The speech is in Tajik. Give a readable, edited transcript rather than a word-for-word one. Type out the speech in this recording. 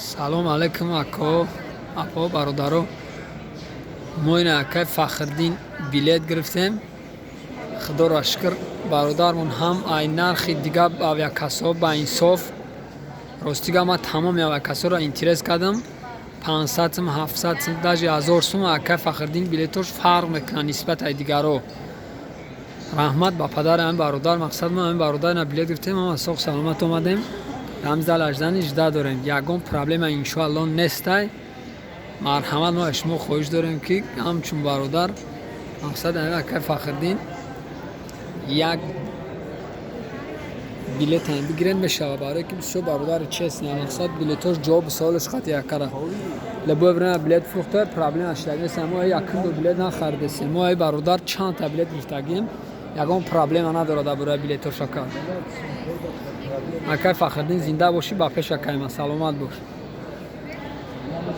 салом алайкум ако, апо, бародаро. мо ин акай Фахриддин билет гирифтем. Худоро шукр, бародармон ҳам ай нархи дига авиакасо ба инсоф. Ростига ман тамом авиакасоро интерес кардам. 500 сум, 700 сум, даже 1000 сум акай Фахриддин билетош фарқ мекунад нисбат ай дигаро. раҳмат ба падари ҳамин бародар. мақсад мо ҳамин бародарна билет гирифтем, ҳама соғ саломат омадем. рамзал аждани жда дорем. Ягон проблема иншоалло нестай. марҳамат мо аз шумо хоҳиш дорем ки ҳамчун бародар мақсад ҳамин акай Фахриддин як билет ҳам бигирен мешава, барое ки бисёр бародари честна. мақсад билетош ҷавоби суолаш хати якара. лебо бирена билет фурӯхта проблема шудаг нест. мо якум ду билет нахаridесем. мо ай бародар чандта билет гирифтагем. ягон проблема надорад дар бораи билетоша кар. акай Фахриддин зинда бошӣ, ба пеш акай ман. Саломат бош.